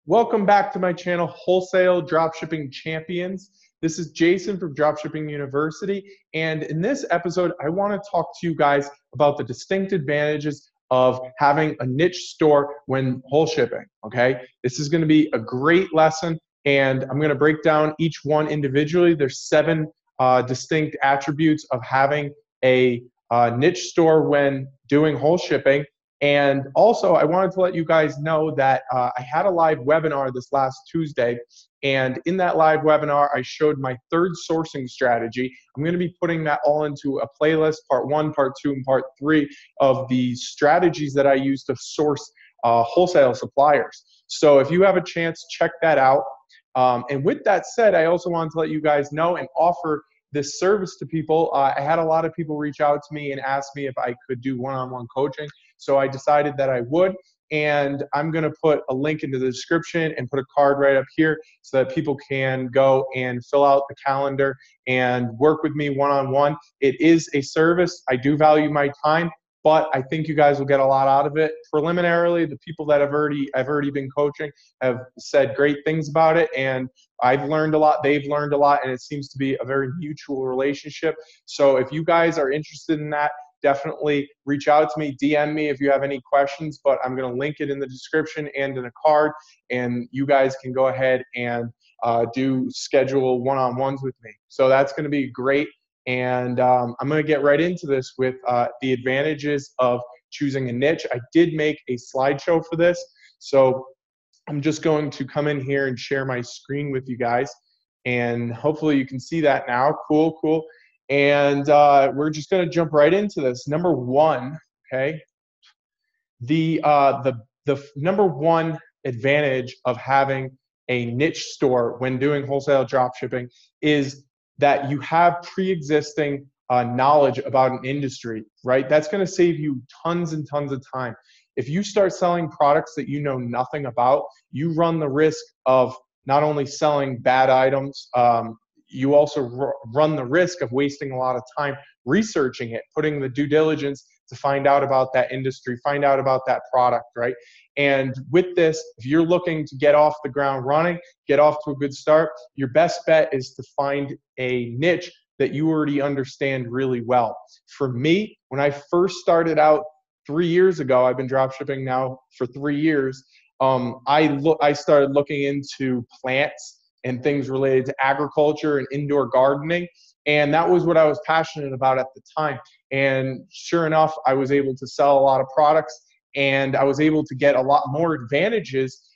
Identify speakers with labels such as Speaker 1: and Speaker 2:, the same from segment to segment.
Speaker 1: Welcome back to my channel, Wholesale Dropshipping Champions. This is Jason from Dropshipping University, and in this episode, I want to talk to you guys about the distinct advantages of having a niche store when whole shipping, okay? This is going to be a great lesson, and I'm going to break down each one individually. There's 7 distinct attributes of having a niche store when doing whole shipping. And also, I wanted to let you guys know that I had a live webinar this last Tuesday. And in that live webinar, I showed my 3rd sourcing strategy. I'm going to be putting that all into a playlist, part 1, part 2, and part 3 of the strategies that I use to source wholesale suppliers. So if you have a chance, check that out. And with that said, I also wanted to let you guys know and offer this service to people. I had a lot of people reach out to me and ask me if I could do one-on-one coaching. So I decided that I would, and I'm going to put a link into the description and put a card right up here so that people can go and fill out the calendar and work with me one-on-one. It is a service. I do value my time, but I think you guys will get a lot out of it. Preliminarily, the people that I've already been coaching have said great things about it, and I've learned a lot, they've learned a lot, and it seems to be a very mutual relationship. So if you guys are interested in that, definitely reach out to me, DM me if you have any questions, but I'm going to link it in the description and in a card, and you guys can go ahead and do schedule one-on-ones with me. So that's going to be great. And I'm going to get right into this with the advantages of choosing a niche. I did make a slideshow for this, so I'm just going to come in here and share my screen with you guys, and hopefully you can see that now. Cool. And we're just going to jump right into this. Number 1, okay, the number 1 advantage of having a niche store when doing wholesale dropshipping is that you have pre-existing knowledge about an industry, right? That's going to save you tons and tons of time. If you start selling products that you know nothing about, you run the risk of not only selling bad items, you also run the risk of wasting a lot of time researching it, putting the due diligence to find out about that industry, find out about that product, right? And with this, if you're looking to get off the ground running, get off to a good start, your best bet is to find a niche that you already understand really well. For me, when I first started out 3 years ago, I've been dropshipping now for 3 years, I started looking into plants and things related to agriculture and indoor gardening. And that was what I was passionate about at the time. And sure enough, I was able to sell a lot of products, and I was able to get a lot more advantages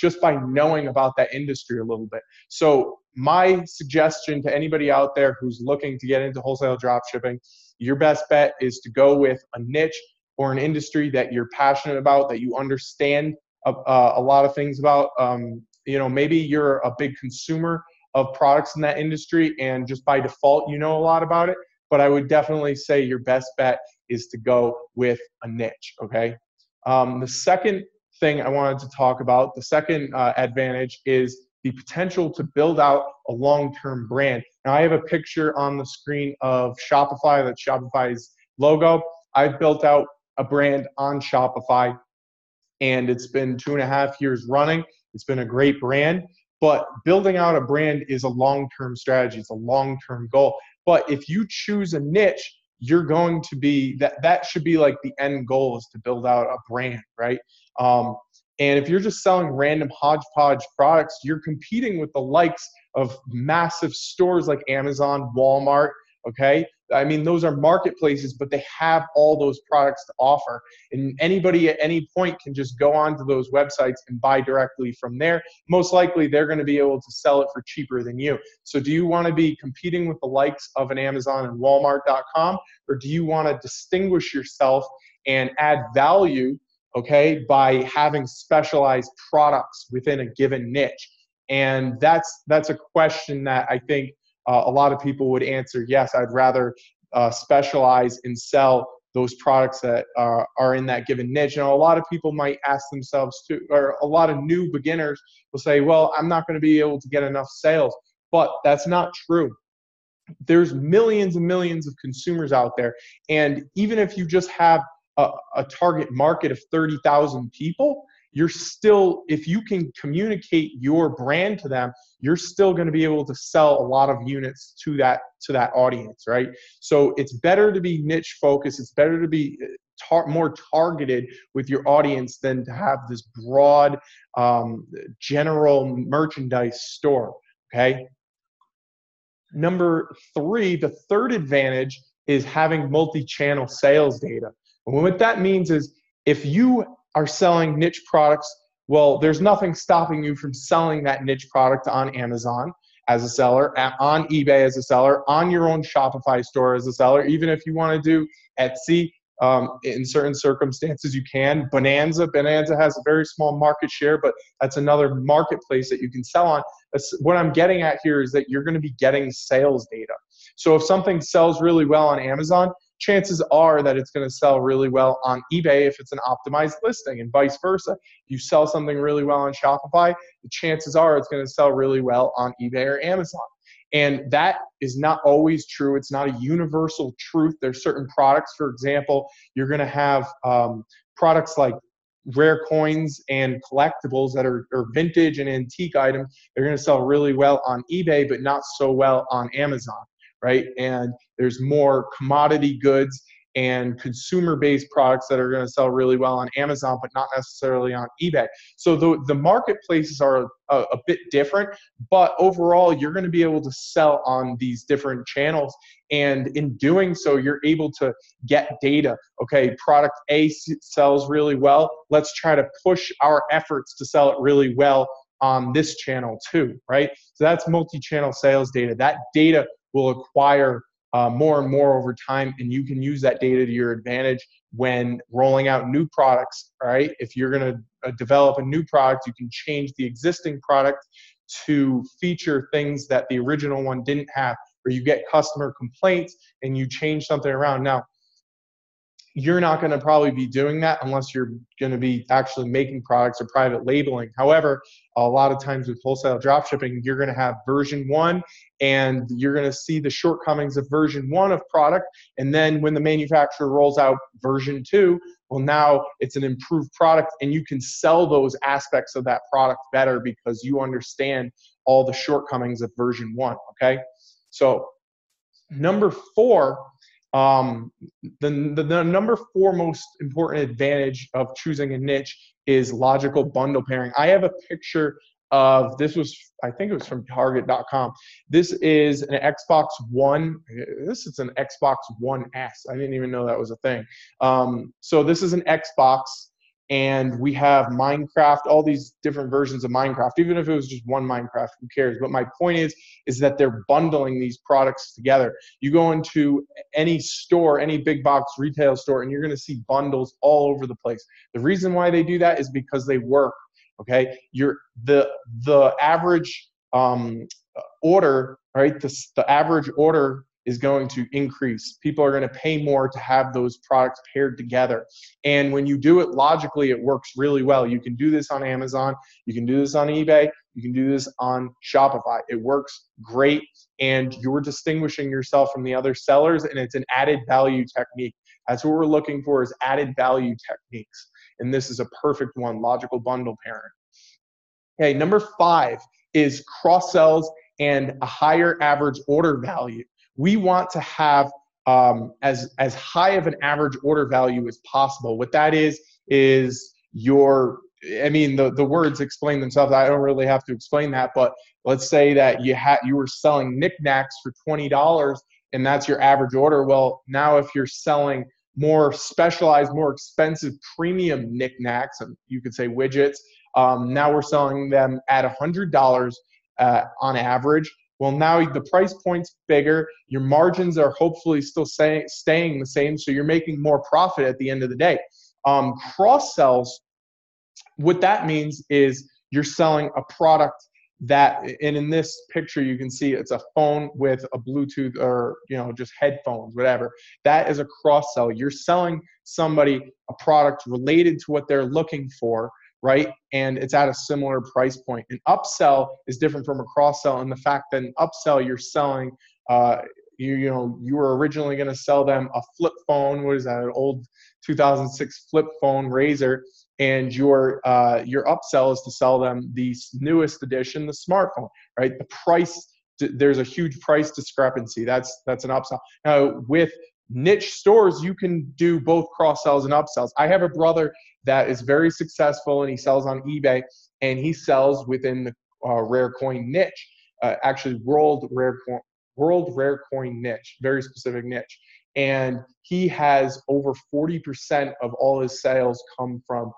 Speaker 1: just by knowing about that industry a little bit. So my suggestion to anybody out there who's looking to get into wholesale dropshipping, your best bet is to go with a niche or an industry that you're passionate about, that you understand a lot of things about. You know, maybe you're a big consumer of products in that industry, and just by default, you know a lot about it. But I would definitely say your best bet is to go with a niche, okay? The second thing I wanted to talk about, the second advantage, is the potential to build out a long-term brand. Now, I have a picture on the screen of Shopify, that's Shopify's logo. I've built out a brand on Shopify, and it's been 2.5 years running. It's been a great brand, but building out a brand is a long-term strategy. It's a long-term goal. But if you choose a niche, you're going to be, that should be like the end goal, is to build out a brand, right? And if you're just selling random hodgepodge products, you're competing with the likes of massive stores like Amazon, Walmart, okay? I mean, those are marketplaces, but they have all those products to offer. And anybody at any point can just go onto those websites and buy directly from there. Most likely, they're going to be able to sell it for cheaper than you. So do you want to be competing with the likes of an Amazon and Walmart.com, or do you want to distinguish yourself and add value, okay, by having specialized products within a given niche? And that's a question that I think a lot of people would answer, yes, I'd rather specialize and sell those products that are in that given niche. And a lot of people might ask themselves too, or a lot of new beginners will say, well, I'm not going to be able to get enough sales. But that's not true. There's millions and millions of consumers out there. And even if you just have a target market of 30,000 people, you're still, if you can communicate your brand to them, you're still going to be able to sell a lot of units to that audience, right? So it's better to be niche focused. It's better to be more targeted with your audience than to have this broad general merchandise store. Okay. Number three, the third advantage is having multi-channel sales data. And what that means is if you are selling niche products, well, there's nothing stopping you from selling that niche product on Amazon as a seller, on eBay as a seller, on your own Shopify store as a seller. Even if you want to do Etsy, in certain circumstances you can. Bonanza has a very small market share, but that's another marketplace that you can sell on. What I'm getting at here is that you're going to be getting sales data. So if something sells really well on Amazon, chances are that it's going to sell really well on eBay if it's an optimized listing, and vice versa. If you sell something really well on Shopify, the chances are it's going to sell really well on eBay or Amazon. And that is not always true. It's not a universal truth. There's certain products, for example, you're going to have products like rare coins and collectibles that are vintage and antique items. They're going to sell really well on eBay, but not so well on Amazon, right? And there's more commodity goods and consumer-based products that are going to sell really well on Amazon, but not necessarily on eBay. So the marketplaces are a bit different, but overall, you're going to be able to sell on these different channels. And in doing so, you're able to get data. Okay, product A sells really well. Let's try to push our efforts to sell it really well on this channel too, right? So that's multi-channel sales data. That data will acquire more and more over time, and you can use that data to your advantage when rolling out new products, right? If you're going to develop a new product, you can change the existing product to feature things that the original one didn't have, or you get customer complaints and you change something around. Now, you're not going to probably be doing that unless you're going to be actually making products or private labeling. However, a lot of times with wholesale dropshipping, you're going to have version 1 and you're going to see the shortcomings of version 1 of product. And then when the manufacturer rolls out version 2, well, now it's an improved product and you can sell those aspects of that product better because you understand all the shortcomings of version 1, okay? So number 4, the number 4 most important advantage of choosing a niche is logical bundle pairing. I have a picture of, I think it was from Target.com. This is an Xbox One. This is an Xbox One S. I didn't even know that was a thing. So this is an Xbox, and we have Minecraft, all these different versions of Minecraft. Even if it was just one Minecraft, who cares? But my point is that they're bundling these products together. You go into any store, any big box retail store, and you're going to see bundles all over the place. The reason why they do that is because they work. Okay, the average order, right? The average order is going to increase. People are going to pay more to have those products paired together. And when you do it logically, it works really well. You can do this on Amazon. You can do this on eBay. You can do this on Shopify. It works great, and you're distinguishing yourself from the other sellers, and it's an added value technique. That's what we're looking for, is added value techniques. And this is a perfect one, logical bundle pairing. Okay, number 5 is cross-sells and a higher average order value. We want to have as high of an average order value as possible. What that is your, I mean, the words explain themselves. I don't really have to explain that, but let's say that you were selling knickknacks for $20 and that's your average order. Well, now if you're selling more specialized, more expensive premium knickknacks, and you could say widgets, now we're selling them at $100 on average. Well, now the price point's bigger. Your margins are hopefully still staying the same, so you're making more profit at the end of the day. Cross sells, what that means is you're selling a product that, and in this picture you can see it's a phone with a Bluetooth or just headphones, whatever. That is a cross sell. You're selling somebody a product related to what they're looking for, right? And it's at a similar price point. An upsell is different from a cross-sell in the fact that an upsell, you're selling, you were originally going to sell them a flip phone. What is that? An old 2006 flip phone, Razor. and your upsell is to sell them the newest edition, the smartphone, right? The price, there's a huge price discrepancy. That's an upsell. Now with niche stores, you can do both cross sells and upsells. I have a brother that is very successful and he sells on eBay, and he sells within the rare coin niche, actually world rare coin niche, very specific niche. And he has over 40% of all his sales come from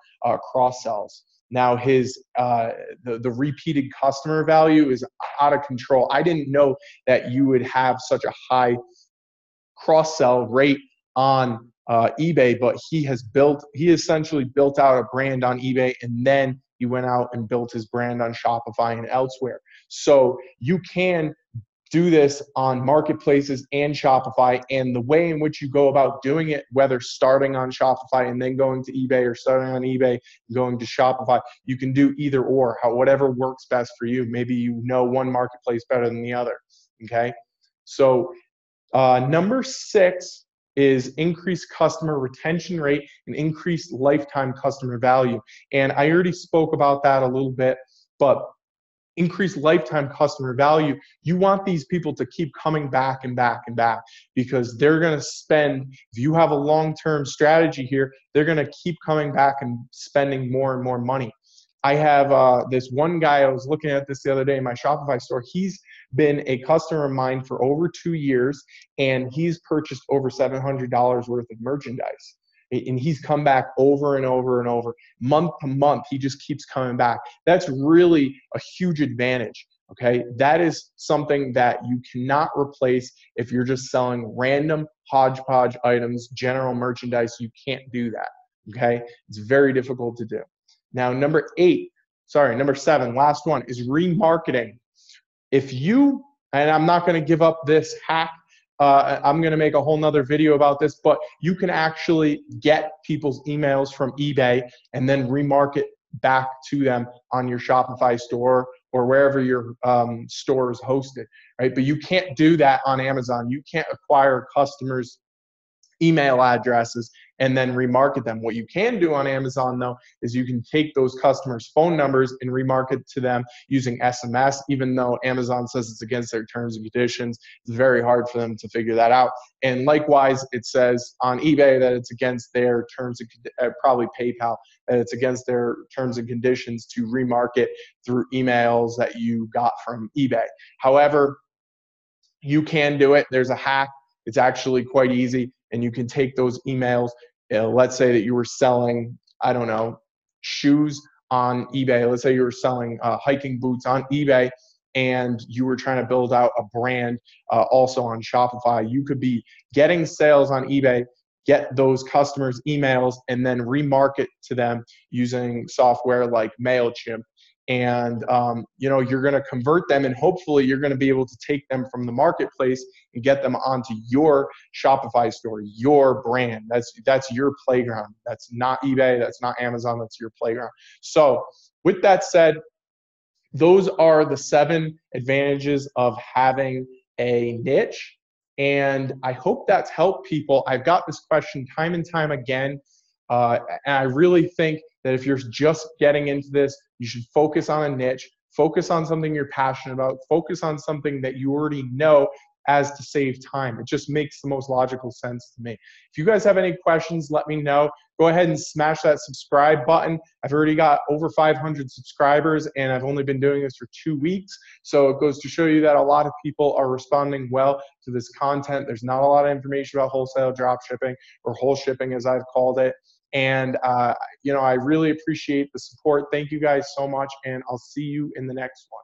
Speaker 1: cross sells. Now his the repeated customer value is out of control. I didn't know that you would have such a high cross sell rate on eBay, but he essentially built out a brand on eBay, and then he went out and built his brand on Shopify and elsewhere. So you can do this on marketplaces and Shopify, and the way in which you go about doing it, whether starting on Shopify and then going to eBay, or starting on eBay and going to Shopify, you can do either or, whatever works best for you. Maybe you know one marketplace better than the other, okay? So number 6 is increased customer retention rate and increased lifetime customer value. And I already spoke about that a little bit, but increased lifetime customer value, you want these people to keep coming back and back and back, because they're going to spend, if you have a long-term strategy here, they're going to keep coming back and spending more and more money. I have this one guy, I was looking at this the other day in my Shopify store. He's been a customer of mine for over 2 years, and he's purchased over $700 worth of merchandise. And he's come back over and over and over, month to month. He just keeps coming back. That's really a huge advantage, okay? That is something that you cannot replace if you're just selling random hodgepodge items, general merchandise. You can't do that, okay? It's very difficult to do. Now, number 7, last one, is remarketing. If you, and I'm not going to give up this hack, I'm going to make a whole nother video about this, but you can actually get people's emails from eBay and then remarket back to them on your Shopify store or wherever your store is hosted, right? But you can't do that on Amazon. You can't acquire customers' email addresses and then remarket them. What you can do on Amazon, though, is you can take those customers' phone numbers and remarket to them using SMS. Even though Amazon says it's against their terms and conditions, it's very hard for them to figure that out. And likewise, it says on eBay that it's against their terms and probably PayPal, that it's against their terms and conditions to remarket through emails that you got from eBay. However, you can do it. There's a hack. It's actually quite easy. And you can take those emails, let's say that you were selling, I don't know, shoes on eBay. Let's say you were selling hiking boots on eBay, and you were trying to build out a brand also on Shopify. You could be getting sales on eBay, get those customers' emails, and then remarket to them using software like MailChimp. And you're going to convert them, and hopefully you're going to be able to take them from the marketplace and get them onto your Shopify store, your brand. That's your playground. That's not eBay. That's not Amazon. That's your playground. So with that said, those are the 7 advantages of having a niche. And I hope that's helped people. I've got this question time and time again. And I really think that if you're just getting into this, you should focus on a niche, focus on something you're passionate about, focus on something that you already know as to save time. It just makes the most logical sense to me. If you guys have any questions, let me know. Go ahead and smash that subscribe button. I've already got over 500 subscribers, and I've only been doing this for 2 weeks. So it goes to show you that a lot of people are responding well to this content. There's not a lot of information about wholesale drop shipping, or whole shipping as I've called it. And, I really appreciate the support. Thank you guys so much, and I'll see you in the next one.